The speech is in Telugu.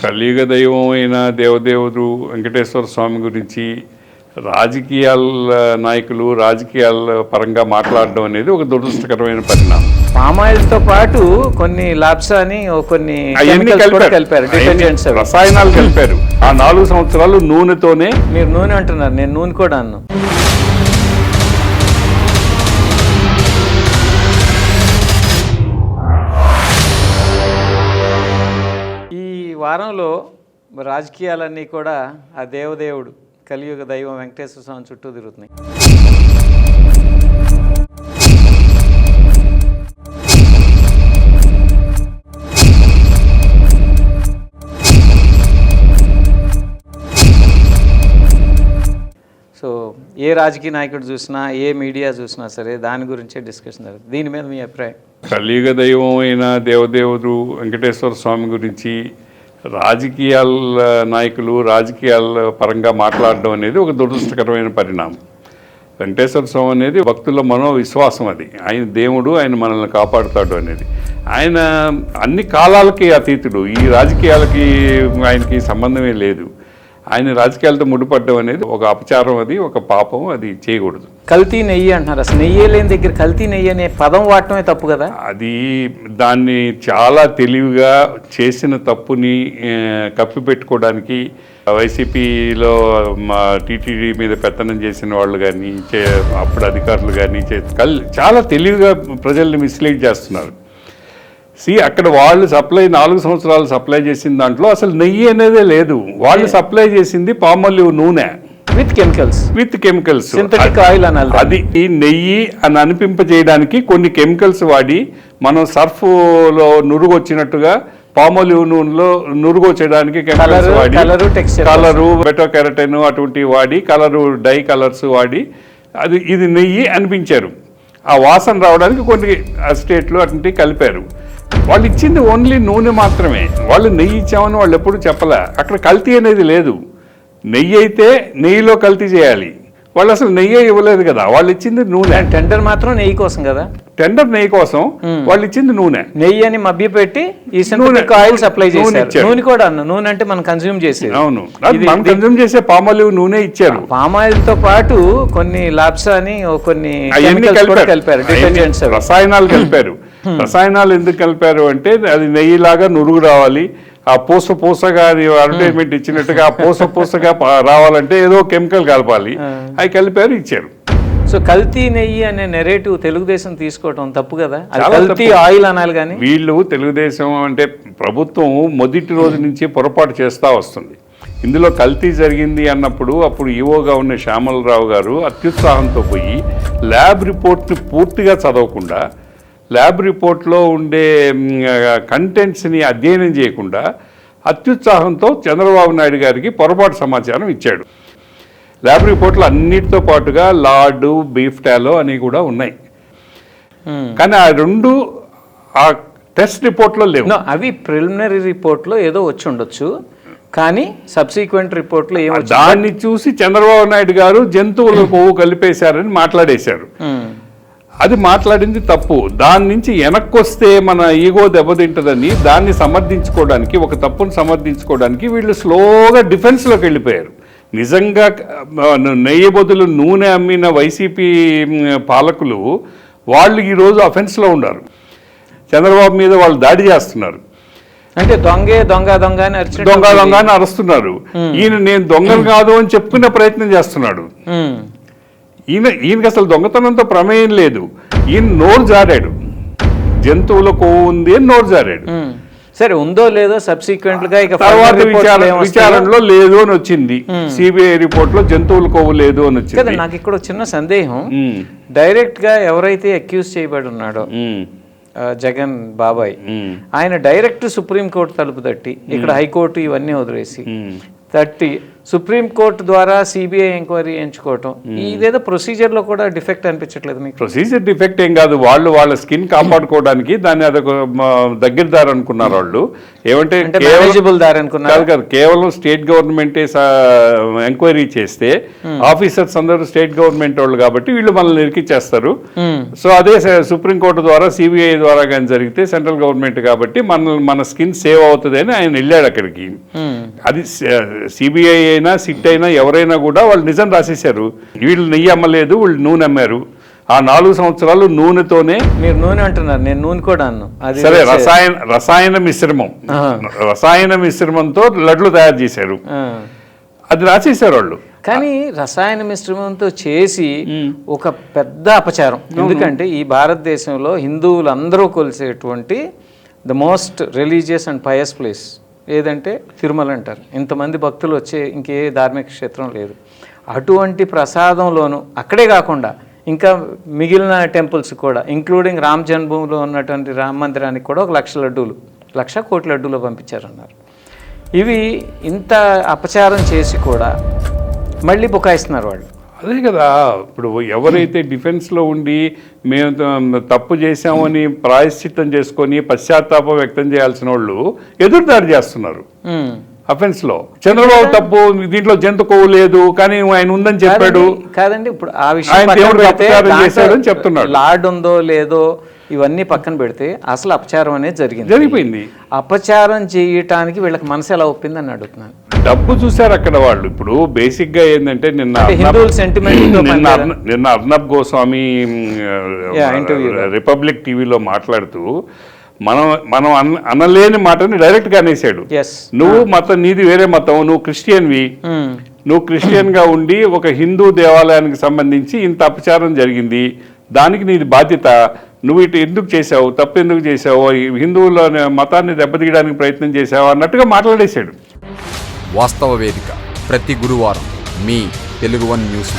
కలియుగ దైవం అయిన దేవదేవుడు వెంకటేశ్వర స్వామి గురించి రాజకీయాల నాయకులు రాజకీయాల పరంగా మాట్లాడడం అనేది ఒక దురదృష్టకరమైన పరిణామం. పామాయిల్తో పాటు కొన్ని లాప్స్ అని కొన్ని రసాయనాలు కలిపారు. ఆ 4 సంవత్సరాలు నూనెతోనే. మీరు నూనె అంటున్నారు, నేను నూనె కూడా అన్నాను. వారంలో రాజకీయాలన్నీ కూడా ఆ దేవదేవుడు కలియుగ దైవం వెంకటేశ్వర స్వామి చుట్టూ తిరుగుతున్నాయి. సో ఏ రాజకీయ నాయకుడు చూసినా, ఏ మీడియా చూసినా సరే దాని గురించే డిస్కషన్ జరుగుతుంది. దీని మీద మీ అభిప్రాయం? కలియుగ దైవం అయిన దేవదేవుడు వెంకటేశ్వర స్వామి గురించి రాజకీయాల నాయకులు రాజకీయాల పరంగా మాట్లాడడం అనేది ఒక దురదృష్టకరమైన పరిణామం. వెంకటేశ్వర స్వామి అనేది భక్తుల మనోవిశ్వాసం. అది ఆయన దేవుడు, ఆయన మనల్ని కాపాడుతాడు అనేది. ఆయన అన్ని కాలాలకి అతీతుడు. ఈ రాజకీయాలకి ఆయనకి సంబంధమే లేదు. ఆయన రాజకీయాలతో ముడిపడ్డం అనేది ఒక అపచారం, అది ఒక పాపం, అది చేయకూడదు. కల్తీ నెయ్యి అంటున్నారు. అసలు నెయ్యి లేని దగ్గర కల్తీ నెయ్యి అనే పదం వాడటమే తప్పు కదా. అది దాన్ని చాలా తెలివిగా చేసిన తప్పుని కప్పిపెట్టుకోవడానికి వైసీపీలో టీటీడీ మీద పెత్తనం చేసిన వాళ్ళు కానీ అప్పుడు అధికారులు కానీ చాలా తెలివిగా ప్రజల్ని మిస్లీడ్ చేస్తున్నారు. అక్కడ వాళ్ళు 4 సంవత్సరాలు సప్లై చేసిన దాంట్లో అసలు నెయ్యి అనేదే లేదు. వాళ్ళు సప్లై చేసింది పామోలివ్ నూనె విత్ కెమికల్స్, సింథటిక్ ఆయిల్ అనాలి. అది ఈ నెయ్యి అని అనిపింపజేయడానికి కొన్ని కెమికల్స్ వాడి, మనం సర్ఫ్లో నురుగు వచ్చినట్టుగా పామోలివ్ నూనెలో నురుగు వచ్చేయడానికి కెమికల్స్ వాడి, కలరు బెటోకెరటైన్ అటువంటివి వాడి, డై కలర్స్ వాడి ఇది నెయ్యి అనిపించారు. ఆ వాసన రావడానికి కొన్ని స్టేట్లు అటువంటివి కలిపారు. వాళ్ళు ఇచ్చింది ఓన్లీ నూనె మాత్రమే. వాళ్ళు నెయ్యి ఇచ్చామని వాళ్ళు ఎప్పుడు చెప్పలే. అక్కడ కల్తీ అనేది లేదు. నెయ్యి అయితే నెయ్యిలో కల్తీ చేయాలి. వాళ్ళు అసలు నెయ్యి ఇవ్వలేదు కదా. వాళ్ళు ఇచ్చింది నూనె. టెండర్ మాత్రం నెయ్యి కోసం కదా. టెండర్ నెయ్యి కోసం, వాళ్ళు ఇచ్చింది నూనె. నెయ్యి అని మభ్యపెట్టి ఈ సింథటిక్ ఆయిల్ సప్లై చేశారు. నూనె కూడా నూనె అంటే మనం కన్స్యూమ్ చేసేది. అవును, మనం కన్స్యూమ్ చేసే పామాలివ్ నూనె ఇచ్చారు. పామాయిల్ తో పాటు కొన్ని లాప్స్ అని కొన్ని కలిపారు. రసాయనాలు కలిపారు. రసాయనాలు ఎందుకు కలిపారు అంటే అది నెయ్యిలాగా నురుగు రావాలి. ఆ పూసగా అది అడ్వర్టైజ్మెంట్ ఇచ్చినట్టుగా పూసగా రావాలంటే ఏదో కెమికల్ కలపాలి. అవి కలిపారు, ఇచ్చారు. సో కల్తీ నెయ్యి అనే నెరేటివ్ తెలుగుదేశం తీసుకోవటం తప్పు కదా. కల్తీ ఆయిల్ అనాలి. కానీ వీళ్ళు తెలుగుదేశం అంటే ప్రభుత్వం మొదటి రోజు నుంచి పొరపాటు చేస్తూ వస్తుంది. ఇందులో కల్తీ జరిగింది అన్నప్పుడు అప్పుడు ఈవోగా ఉన్న శ్యామలరావు గారు అత్యుత్సాహంతో పోయి ల్యాబ్ రిపోర్ట్ని పూర్తిగా చదవకుండా, ల్యాబ్ రిపోర్ట్లో ఉండే కంటెంట్స్ని అధ్యయనం చేయకుండా అత్యుత్సాహంతో చంద్రబాబు నాయుడు గారికి పొరపాటు సమాచారం ఇచ్చాడు. ల్యాబ్ రిపోర్ట్లు అన్నిటితో పాటుగా లార్డు, బీఫ్ టాలో అని కూడా ఉన్నాయి. కానీ ఆ రెండు ఆ టెస్ట్ రిపోర్ట్లో లేవు. అవి ప్రిలిమినరీ రిపోర్ట్లో ఏదో వచ్చి ఉండొచ్చు, కానీ సబ్సిక్వెంట్ రిపోర్ట్లో ఏమో దాన్ని చూసి చంద్రబాబు నాయుడు గారు జంతువుల కొవ్వు కలిపేశారని మాట్లాడేశారు. అది మాట్లాడింది తప్పు. దాని నుంచి వెనక్కి వస్తే మన ఈగో దెబ్బతింటుందని దాన్ని సమర్థించుకోవడానికి, ఒక తప్పును సమర్థించుకోవడానికి వీళ్ళు స్లోగా డిఫెన్స్లోకి వెళ్ళిపోయారు. నిజంగా నెయ్యి బదులు నూనె అమ్మిన వైసీపీ పాలకులు వాళ్ళు ఈరోజు అఫెన్స్లో ఉన్నారు. చంద్రబాబు మీద వాళ్ళు దాడి చేస్తున్నారు. అంటే దొంగ అని అరుస్తున్నారు. ఈయన నేను దొంగను కాదు అని చెప్పుకునే ప్రయత్నం చేస్తున్నాడు. ఈయనకి అసలు దొంగతనంతో ప్రమేయం లేదు. ఈయన నోరు జారాడు. జంతువుల కొవ్వు ఉంది అని నోరు జారాడు. సరే, ఉందో లేదో సబ్సిక్వెంట్ గా తర్వాత విచారణలో లేదు అని వచ్చింది. సిబిఐ రిపోర్ట్ లో జంతువుల కొవ్వు లేదు అని వచ్చింది. నాకు ఇక్కడ చిన్న సందేహం. డైరెక్ట్ గా ఎవరైతే అక్యూజ్ చేయబడి ఉన్నాడో జగన్ బాబాయ్, ఆయన డైరెక్ట్ సుప్రీంకోర్టు తలుపు తట్టి, ఇక్కడ హైకోర్టు ఇవన్నీ వదిలేసి తట్టి సుప్రీంకోర్టు ద్వారా సిబిఐ ఎంక్వైరీ ఎంచుకోవటం ఇదేదో ప్రొసీజర్లో కూడా డిఫెక్ట్ అనిపించట్లేదు మీకు? ప్రొసీజర్ డిఫెక్ట్ ఏం కాదు, వాళ్ళు వాళ్ళ స్కిన్ కాపాడుకోవడానికి దాన్ని అదొక దగ్గర దారి అనుకున్నారు వాళ్ళు. ఏమంటే మేనేజబుల్ దారి అనుకున్నారు కాదు, కేవలం స్టేట్ గవర్నమెంటే ఎంక్వైరీ చేస్తే ఆఫీసర్స్ అందరూ స్టేట్ గవర్నమెంట్ వాళ్ళు కాబట్టి వీళ్ళు మనల్ని ఇరికిచ్చేస్తారు. సో అదే సుప్రీంకోర్టు ద్వారా సిబిఐ ద్వారా కానీ జరిగితే సెంట్రల్ గవర్నమెంట్ కాబట్టి మన స్కిన్ సేవ్ అవుతుంది అని ఆయన వెళ్ళాడు అక్కడికి. అది సిబిఐ అయినా సిట్ అయినా ఎవరైనా కూడా వాళ్ళు నిజం రాసేశారు. వీళ్ళు నెయ్యి అమ్మలేదు, వీళ్ళు నూనె అమ్మారు. ఆ 4 సంవత్సరాలు నూనెతోనే. మీరు నూనె అంటున్నారు, నేను నూనె కూడా అన్నాను. అది సరే, రసాయన మిశ్రమంతో లడ్లు తయారు చేశారు, అది రాసేశారు వాళ్ళు. కానీ రసాయన మిశ్రమంతో చేసి ఒక పెద్ద అపచారం. ఎందుకంటే ఈ భారతదేశంలో హిందువులందరూ కొలిసేటువంటి the most religious and pious place ఏదంటే తిరుమల అంటారు. ఇంతమంది భక్తులు వచ్చే ఇంకే ధార్మిక క్షేత్రం లేదు. అటువంటి ప్రసాదంలోను అక్కడే కాకుండా ఇంకా మిగిలిన టెంపుల్స్ కూడా, ఇంక్లూడింగ్ రామ్ జన్మభూమిలో ఉన్నటువంటి రామ మందిరానికి కూడా 1,00,000 లడ్డూలు, 1,00,000 కోట్ల లడ్డూలు పంపించారన్నారు. ఇవి ఇంత అపచారం చేసి కూడా మళ్ళీ బుకాయిస్తున్నారు వాళ్ళు. అదే కదా, ఇప్పుడు ఎవరైతే డిఫెన్స్లో ఉండి మేము తప్పు చేశామని ప్రాయశ్చిత్తం చేసుకొని పశ్చాత్తాపం వ్యక్తం చేయాల్సిన వాళ్ళు ఎదురుదాడి చేస్తున్నారు అఫెన్స్లో. చంద్రబాబు తప్పు, దీంట్లో జంతు కొవ్వు లేదు కానీ ఆయన ఉందని చెప్పాడు. కాదండి, ఇప్పుడు ఆ విషయం చెప్తున్నాడు. లార్డ్ ఉందో లేదో ఇవన్నీ పక్కన పెడితే అసలు అపచారం అనేది జరిగిపోయింది. అపచారం చేయటానికి వీళ్ళకి మనసు ఎలా ఒప్పింది అని అడుగుతున్నాను. డబ్బు చూసారు అక్కడ వాళ్ళు. ఇప్పుడు బేసిక్ గా ఏంటంటే నిన్న అర్నబ్ గోస్వామి రిపబ్లిక్ టీవీలో మాట్లాడుతూ మనం అనలేని మాటని డైరెక్ట్ గా అనేసాడు. నువ్వు మతం, నీది వేరే మతం, నువ్వు క్రిస్టియన్వి, నువ్వు క్రిస్టియన్ గా ఉండి ఒక హిందూ దేవాలయానికి సంబంధించి ఇంత అపచారం జరిగింది, దానికి నీది బాధ్యత, నువ్వు ఇటు ఎందుకు చేసావు, తప్పు ఎందుకు చేసావు, హిందువుల మతాన్ని దెబ్బతీయడానికి ప్రయత్నం చేసావు అన్నట్టుగా మాట్లాడేశాడు. వాస్తవ వేదిక ప్రతి గురువారం మీ తెలుగు వన్ న్యూస్.